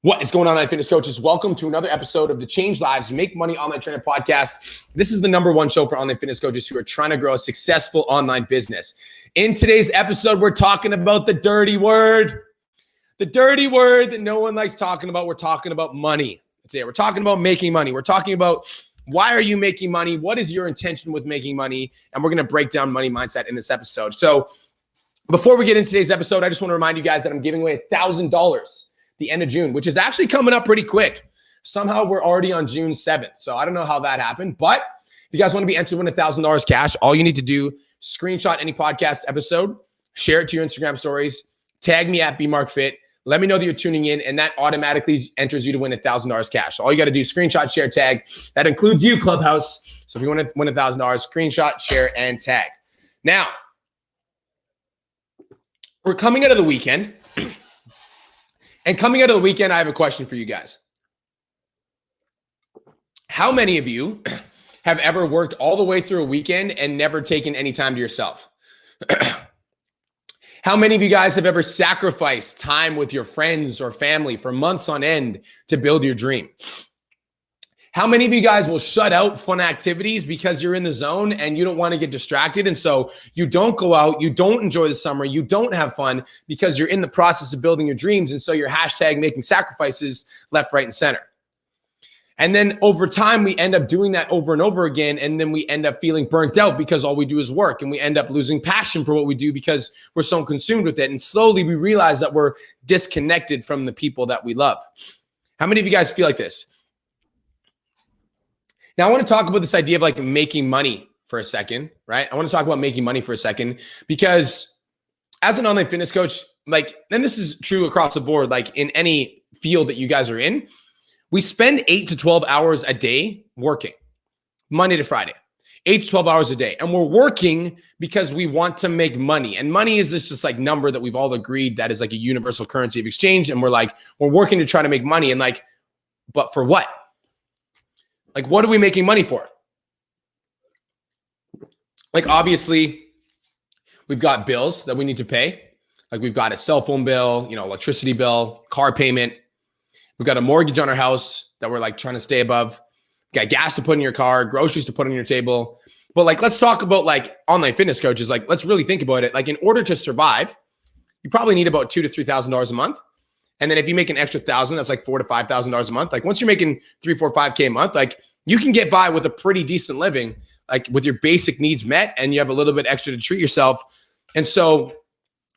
What is going on, online fitness coaches? Welcome to another episode of the Change Lives, Make Money Online Trainer podcast. This is the #1 show for online fitness coaches who are trying to grow a successful online business. In today's episode, we're talking about the dirty word. The dirty word that no one likes talking about. We're talking about money. We're talking about making money. We're talking about why are you making money? What is your intention with making money? And we're going to break down money mindset in this episode. So before we get into today's episode, I just want to remind you guys that I'm giving away $1,000 the end of June, which is actually coming up pretty quick. Somehow we're already on June 7th. So I don't know how that happened, but if you guys want to be entered to win $1,000 cash, all you need to do, screenshot any podcast episode, share it to your Instagram stories, tag me at BMarkFit, let me know that you're tuning in, and that automatically enters you to win $1,000 cash. So all you got to do is screenshot, share, tag. That includes you, Clubhouse. So if you want to win $1,000, screenshot, share, and tag. Now, we're coming out of the weekend. And coming out of the weekend, I have a question for you guys. How many of you have ever worked all the way through a weekend and never taken any time to yourself? How many of you guys have ever sacrificed time with your friends or family for months on end to build your dream? How many of you guys will shut out fun activities because you're in the zone and you don't want to get distracted? And so you don't go out, you don't enjoy the summer, you don't have fun because you're in the process of building your dreams. And so you're hashtag making sacrifices left, right, and center. And then over time, we end up doing that over and over again. And then we end up feeling burnt out because all we do is work. And we end up losing passion for what we do because we're so consumed with it. And slowly we realize that we're disconnected from the people that we love. How many of you guys feel like this? Now, I want to talk about this idea of like making money for a second, right? I want to talk about making money for a second because as an online fitness coach, like, and this is true across the board, like in any field that you guys are in, we spend 8 to 12 hours a day working, Monday to Friday, 8 to 12 hours a day. And we're working because we want to make money. And money is just like number that we've all agreed that is like a universal currency of exchange. And we're working to try to make money. And like, but for what? Like, what are we making money for? Like, obviously, we've got bills that we need to pay. Like, we've got a cell phone bill, electricity bill, car payment. We've got a mortgage on our house that we're like trying to stay above. We've got gas to put in your car, groceries to put on your table. But like, let's talk about like online fitness coaches. Like, let's really think about it. Like, in order to survive, you probably need about $2,000 to $3,000 a month. And then if you make an extra $1,000, that's like $4,000 to $5,000 a month. Like once you're making $3,000, $4,000, $5,000 a month, like you can get by with a pretty decent living, like with your basic needs met, and you have a little bit extra to treat yourself. And so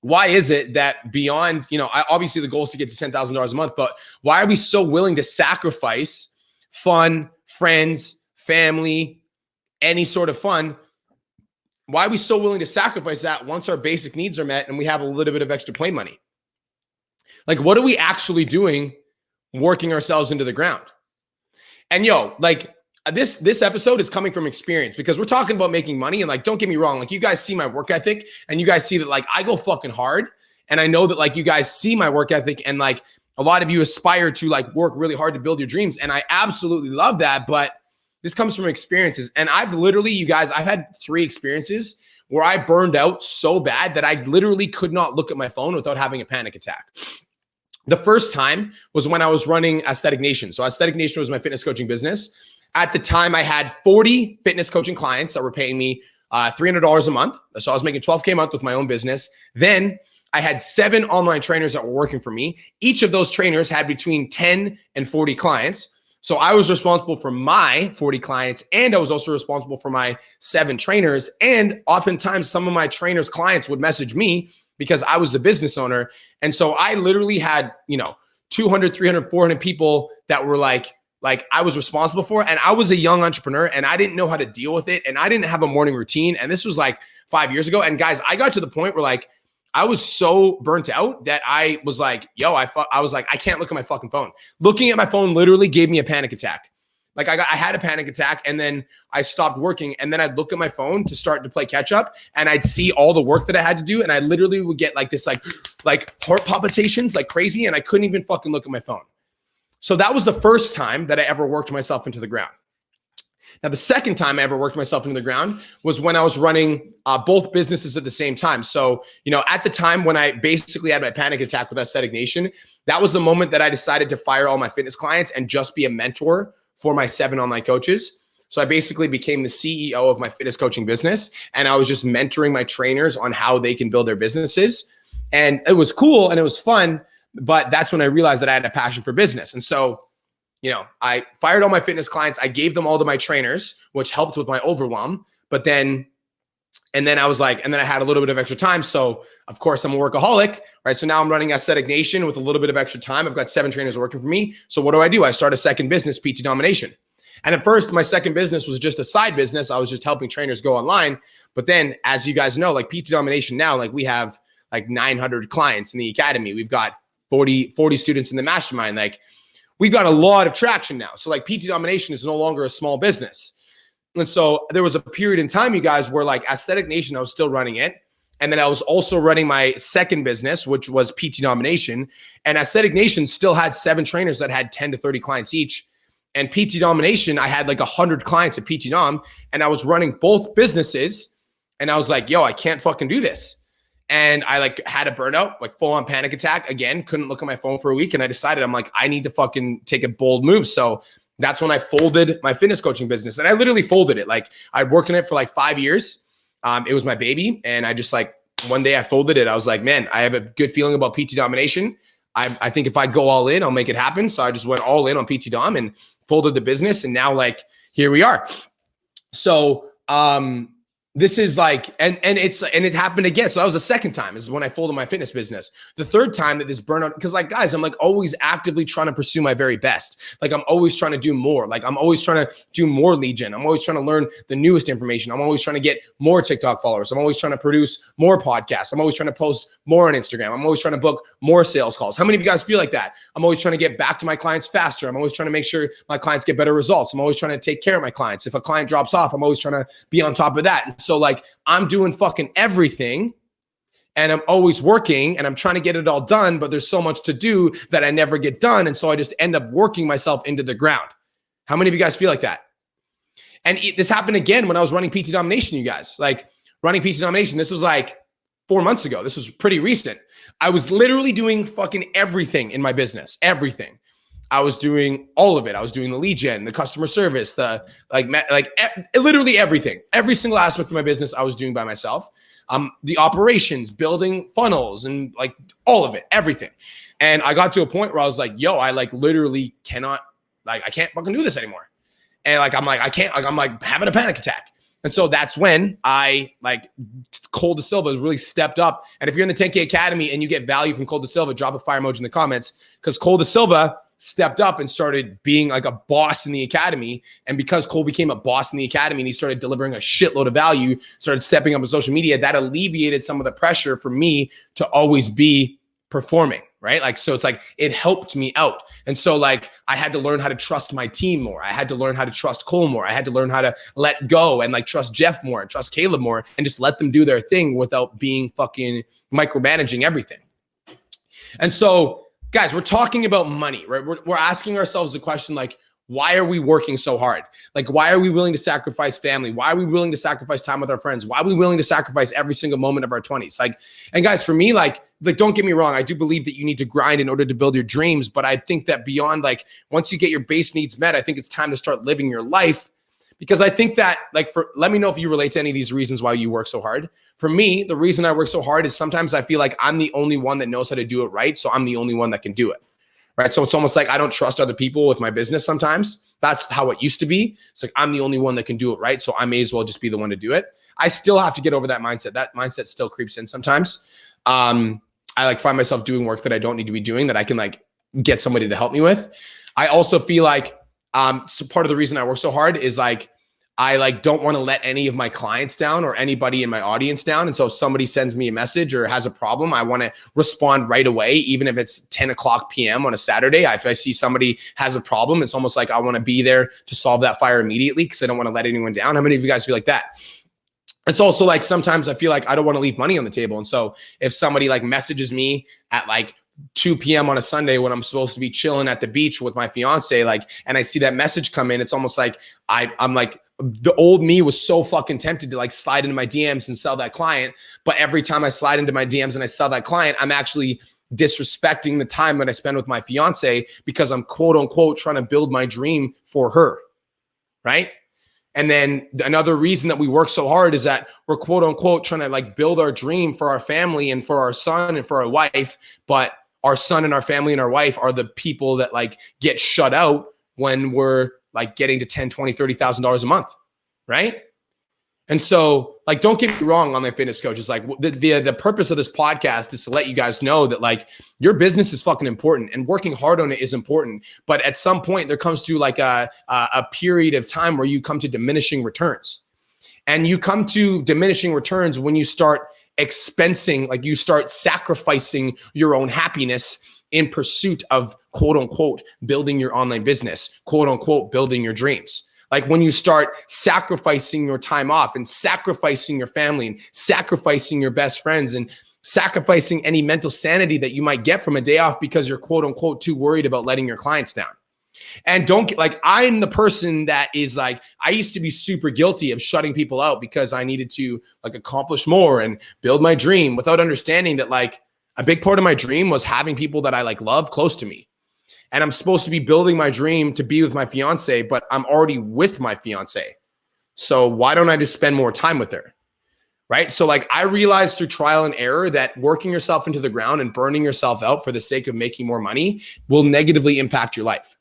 why is it that beyond, obviously the goal is to get to $10,000 a month, but why are we so willing to sacrifice fun, friends, family, any sort of fun? Why are we so willing to sacrifice that once our basic needs are met and we have a little bit of extra play money? Like, what are we actually doing working ourselves into the ground? And this episode is coming from experience because we're talking about making money. And like, don't get me wrong. Like, you guys see my work ethic and you guys see that like I go fucking hard. And I know that like you guys see my work ethic and like a lot of you aspire to like work really hard to build your dreams. And I absolutely love that. But this comes from experiences. And I've had 3 experiences where I burned out so bad that I literally could not look at my phone without having a panic attack. The first time was when I was running Aesthetic Nation. So Aesthetic Nation was my fitness coaching business. At the time, I had 40 fitness coaching clients that were paying me $300 a month. So I was making $12K a month with my own business. Then I had 7 online trainers that were working for me. Each of those trainers had between 10 and 40 clients. So I was responsible for my 40 clients, and I was also responsible for my 7 trainers. And oftentimes some of my trainers' clients would message me because I was the business owner. And so I literally had, 200, 300, 400 people that were like I was responsible for. And I was a young entrepreneur and I didn't know how to deal with it. And I didn't have a morning routine. And this was like 5 years ago. And guys, I got to the point where like, I was so burnt out that I was like, I can't look at my fucking phone. Looking at my phone literally gave me a panic attack. Like I had a panic attack and then I stopped working, and then I'd look at my phone to start to play catch up, and I'd see all the work that I had to do. And I literally would get like this, like heart palpitations like crazy. And I couldn't even fucking look at my phone. So that was the first time that I ever worked myself into the ground. Now, the second time I ever worked myself into the ground was when I was running both businesses at the same time. So, at the time when I basically had my panic attack with Aesthetic Nation, that was the moment that I decided to fire all my fitness clients and just be a mentor for my 7 online coaches. So I basically became the CEO of my fitness coaching business, and I was just mentoring my trainers on how they can build their businesses. And it was cool and it was fun, but that's when I realized that I had a passion for business. And so, I fired all my fitness clients. I gave them all to my trainers, which helped with my overwhelm. But then I was like, and then I had a little bit of extra time. So of course I'm a workaholic, right? So now I'm running Aesthetic Nation with a little bit of extra time. I've got 7 trainers working for me. So what do? I start a second business, PT Domination. And at first my second business was just a side business. I was just helping trainers go online. But then, as you guys know, like PT Domination now, like we have like 900 clients in the academy. We've got 40 students in the mastermind. Like, we've got a lot of traction now. So like PT Domination is no longer a small business. And so there was a period in time, you guys, where like Aesthetic Nation, I was still running it. And then I was also running my second business, which was PT Domination. And Aesthetic Nation still had 7 trainers that had 10 to 30 clients each. And PT Domination, I had like 100 clients at PT Dom, and I was running both businesses. And I was like, yo, I can't fucking do this. And I like had a burnout, like full on panic attack. Again, couldn't look at my phone for a week. And I decided, I'm like, I need to fucking take a bold move. So that's when I folded my fitness coaching business. And I literally folded it. Like, I'd worked in it for like 5 years. It was my baby. And I just like, one day I folded it. I was like, man, I have a good feeling about PT Domination. I think if I go all in, I'll make it happen. So I just went all in on PT Dom and folded the business. And now like, here we are. So, this is like, and it happened again. So that was the second time. This is when I folded my fitness business. The third time that this burnout, because like, guys, I'm like always actively trying to pursue my very best. Like, I'm always trying to do more. Like, I'm always trying to do more lead gen. I'm always trying to learn the newest information. I'm always trying to get more TikTok followers. I'm always trying to produce more podcasts. I'm always trying to post more on Instagram. I'm always trying to book more sales calls. How many of you guys feel like that? I'm always trying to get back to my clients faster. I'm always trying to make sure my clients get better results. I'm always trying to take care of my clients. If a client drops off, I'm always trying to be on top of that. And so like, I'm doing fucking everything, and I'm always working, and I'm trying to get it all done, but there's so much to do that I never get done. And so I just end up working myself into the ground. How many of you guys feel like that? And this happened again when I was running PT Domination, you guys. Like, running PT Domination, this was like 4 months ago. This was pretty recent. I was literally doing fucking everything in my business, everything. I was doing all of it. I was doing the lead gen, the customer service, literally everything. Every single aspect of my business I was doing by myself. The operations, building funnels, and like all of it, everything. And I got to a point where I was like, yo, I like literally cannot, like, I can't fucking do this anymore. And like, I'm like, I can't, like, I'm like having a panic attack. And so that's when I like Cole De Silva has really stepped up. And if you're in the 10K Academy and you get value from Cole De Silva, drop a fire emoji in the comments, because Cole De Silva stepped up and started being like a boss in the academy. And because Cole became a boss in the academy and he started delivering a shitload of value, started stepping up on social media, that alleviated some of the pressure for me to always be performing, right? Like, so it's like, it helped me out. And so like, I had to learn how to trust my team more. I had to learn how to trust Cole more. I had to learn how to let go and like trust Jeff more and trust Caleb more and just let them do their thing without being fucking micromanaging everything. And so, guys, we're talking about money, right? We're asking ourselves the question, like, why are we working so hard? Like, why are we willing to sacrifice family? Why are we willing to sacrifice time with our friends? Why are we willing to sacrifice every single moment of our 20s? Like, and guys, for me, like, don't get me wrong. I do believe that you need to grind in order to build your dreams. But I think that beyond, like, once you get your base needs met, I think it's time to start living your life. Because I think that, like, let me know if you relate to any of these reasons why you work so hard. For me, the reason I work so hard is sometimes I feel like I'm the only one that knows how to do it right. So I'm the only one that can do it, right? So it's almost like I don't trust other people with my business sometimes. That's how it used to be. It's like, I'm the only one that can do it right. So I may as well just be the one to do it. I still have to get over that mindset. That mindset still creeps in sometimes. I like find myself doing work that I don't need to be doing that I can like get somebody to help me with. I also feel like so part of the reason I work so hard is like, I like don't want to let any of my clients down or anybody in my audience down. And so if somebody sends me a message or has a problem, I want to respond right away, even if it's 10 o'clock PM on a Saturday. If I see somebody has a problem, it's almost like I want to be there to solve that fire immediately because I don't want to let anyone down. How many of you guys feel like that? It's also like sometimes I feel like I don't want to leave money on the table. And so if somebody like messages me at like 2 p.m. on a Sunday when I'm supposed to be chilling at the beach with my fiance, like, and I see that message come in, it's almost like I'm like the old me was so fucking tempted to like slide into my DMs and sell that client. But every time I slide into my DMs and I sell that client, I'm actually disrespecting the time that I spend with my fiance because I'm quote unquote trying to build my dream for her. Right. And then another reason that we work so hard is that we're quote unquote trying to like build our dream for our family and for our son and for our wife. But our son and our family and our wife are the people that like get shut out when we're like getting to $10,000, $20,000, $30,000 a month. Right. And so like, don't get me wrong, Online Fitness Coach. It's like the purpose of this podcast is to let you guys know that like your business is fucking important and working hard on it is important. But at some point there comes to like a period of time where you come to diminishing returns, and you come to diminishing returns when you start expensing, like you start sacrificing your own happiness in pursuit of quote unquote building your online business, quote unquote building your dreams. Like when you start sacrificing your time off and sacrificing your family and sacrificing your best friends and sacrificing any mental sanity that you might get from a day off because you're quote unquote too worried about letting your clients down. And don't get like, I'm the person that is like, I used to be super guilty of shutting people out because I needed to like accomplish more and build my dream without understanding that like a big part of my dream was having people that I like love close to me. And I'm supposed to be building my dream to be with my fiance, but I'm already with my fiance. So why don't I just spend more time with her? Right. So like I realized through trial and error that working yourself into the ground and burning yourself out for the sake of making more money will negatively impact your life.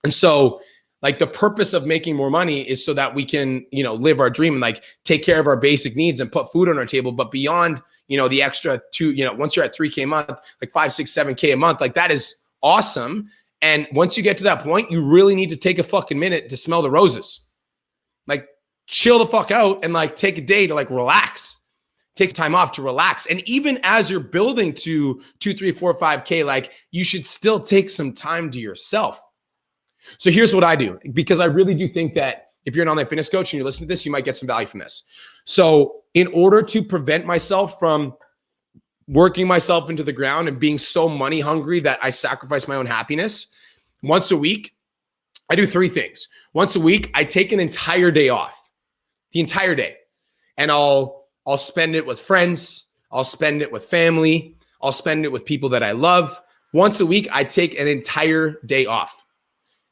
And so like the purpose of making more money is so that we can, you know, live our dream and like take care of our basic needs and put food on our table. But beyond, you know, the extra two, you know, once you're at 3K a month, like 5, 6, 7K a month, like that is awesome. And once you get to that point, you really need to take a fucking minute to smell the roses. Like chill the fuck out and like take a day to like relax. Take time off to relax. And even as you're building to 2, 3, 4, 5K, like you should still take some time to yourself. So here's what I do, because I really do think that if you're an online fitness coach and you're listening to this, you might get some value from this. So in order to prevent myself from working myself into the ground and being so money hungry that I sacrifice my own happiness, once a week, I do 3 things. Once a week, I take an entire day off, the entire day. And I'll spend it with friends. I'll spend it with family. I'll spend it with people that I love. Once a week, I take an entire day off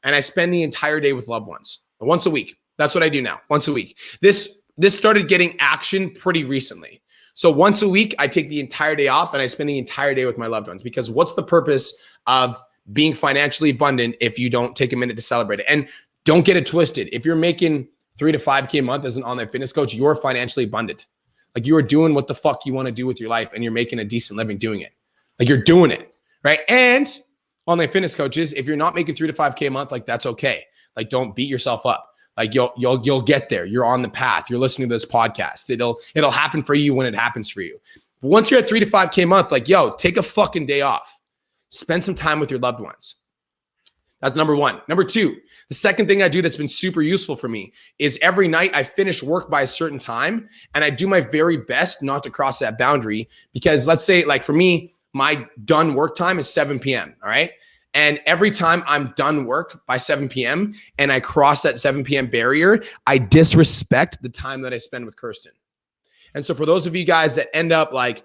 and I spend the entire day with loved ones. Once a week. That's what I do now. Once a week. This started getting action pretty recently. So once a week, I take the entire day off and I spend the entire day with my loved ones, because what's the purpose of being financially abundant if you don't take a minute to celebrate it? And don't get it twisted. If you're making 3 to 5K a month as an online fitness coach, you're financially abundant. Like you are doing what the fuck you want to do with your life and you're making a decent living doing it. Like you're doing it, right? And online fitness coaches, if you're not making 3 to 5K a month, like that's okay. Like don't beat yourself up. Like you'll get there. You're on the path. You're listening to this podcast. It'll happen for you when it happens for you. But once you're at 3 to 5K a month, like, yo, take a fucking day off. Spend some time with your loved ones. That's number 1. Number 2, the second thing I do that's been super useful for me is every night I finish work by a certain time and I do my very best not to cross that boundary, because let's say like for me, my done work time is 7 p.m. All right. And every time I'm done work by 7 p.m. and I cross that 7 p.m. barrier, I disrespect the time that I spend with Kirsten. And so for those of you guys that end up like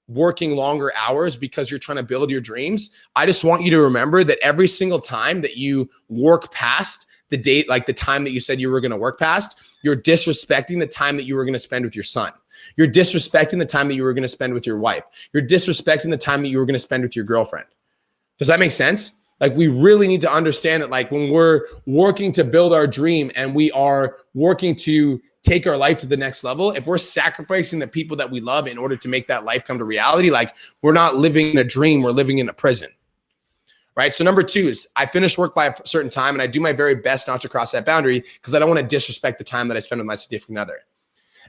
working longer hours because you're trying to build your dreams, I just want you to remember that every single time that you work past the date, like the time that you said you were going to work past, you're disrespecting the time that you were going to spend with your son. You're disrespecting the time that you were going to spend with your wife. You're disrespecting the time that you were going to spend with your girlfriend. Does that make sense? Like we really need to understand that like when we're working to build our dream and we are working to take our life to the next level, if we're sacrificing the people that we love in order to make that life come to reality, like we're not living in a dream, we're living in a prison. Right? So number 2 is I finish work by a certain time and I do my very best not to cross that boundary because I don't want to disrespect the time that I spend with my significant other.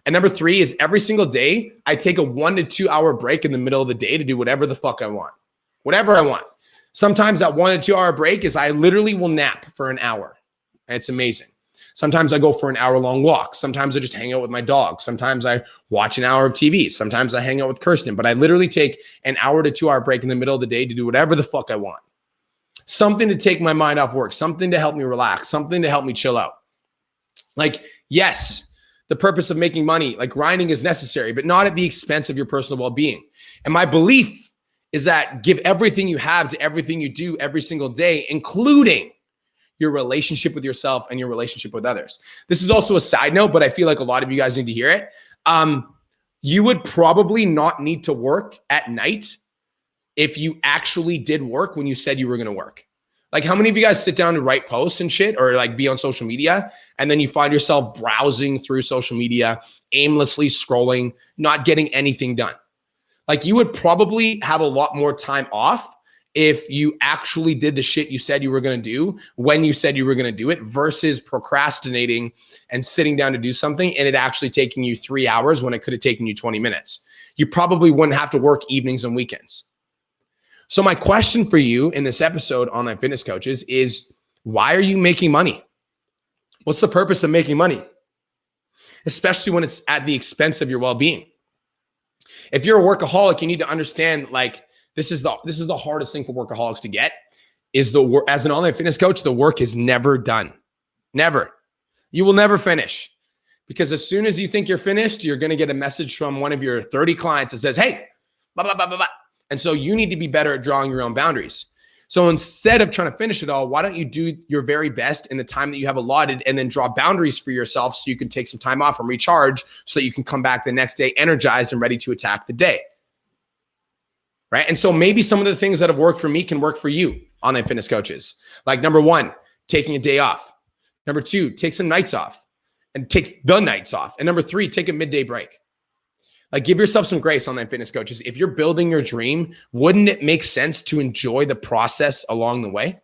And number 3 is every single day, I take a 1 to 2 hour break in the middle of the day to do whatever the fuck I want. Whatever I want. Sometimes that 1 to 2 hour break is I literally will nap for an hour. And it's amazing. Sometimes I go for an hour-long walk. Sometimes I just hang out with my dog. Sometimes I watch an hour of TV. Sometimes I hang out with Kirsten. But I literally take an 1 to 2 hour break in the middle of the day to do whatever the fuck I want. Something to take my mind off work. Something to help me relax. Something to help me chill out. Like, yes, the purpose of making money, like grinding is necessary, but not at the expense of your personal well-being. And my belief is that give everything you have to everything you do every single day, including your relationship with yourself and your relationship with others. This is also a side note, but I feel like a lot of you guys need to hear it. You would probably not need to work at night if you actually did work when you said you were going to work. Like, how many of you guys sit down to write posts and shit, or like be on social media, and then you find yourself browsing through social media, aimlessly scrolling, not getting anything done? Like, you would probably have a lot more time off if you actually did the shit you said you were going to do when you said you were going to do it, versus procrastinating and sitting down to do something and it actually taking you 3 hours when it could have taken you 20 minutes. You probably wouldn't have to work evenings and weekends. So my question for you in this episode, Online Fitness Coaches, is why are you making money? What's the purpose of making money? Especially when it's at the expense of your well-being. If you're a workaholic, you need to understand, like, this is the hardest thing for workaholics to get, is the work. As an online fitness coach, the work is never done. Never. You will never finish, because as soon as you think you're finished, you're going to get a message from one of your 30 clients that says, hey, blah, blah, blah, blah, blah. And so you need to be better at drawing your own boundaries. So instead of trying to finish it all, why don't you do your very best in the time that you have allotted, and then draw boundaries for yourself so you can take some time off and recharge so that you can come back the next day energized and ready to attack the day. Right? And so maybe some of the things that have worked for me can work for you, online fitness coaches. Like, number one, taking a day off. Number two, take some nights off, and take the nights off. And number three, take a midday break. Like, give yourself some grace, online fitness coaches. If you're building your dream, wouldn't it make sense to enjoy the process along the way?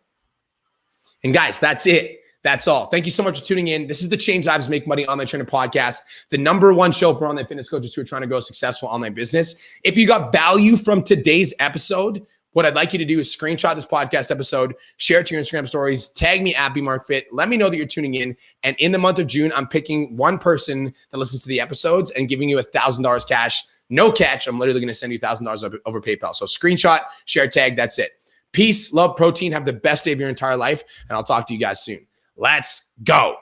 And guys, that's it. That's all. Thank you so much for tuning in. This is the Change Lives, Make Money Online Trainer Podcast, the #1 show for online fitness coaches who are trying to grow a successful online business. If you got value from today's episode, what I'd like you to do is screenshot this podcast episode, share it to your Instagram stories, tag me at BMarkFit. Let me know that you're tuning in. And in the month of June, I'm picking one person that listens to the episodes and giving you $1,000 cash. No catch. I'm literally going to send you $1,000 over PayPal. So screenshot, share, tag. That's it. Peace, love, protein. Have the best day of your entire life. And I'll talk to you guys soon. Let's go.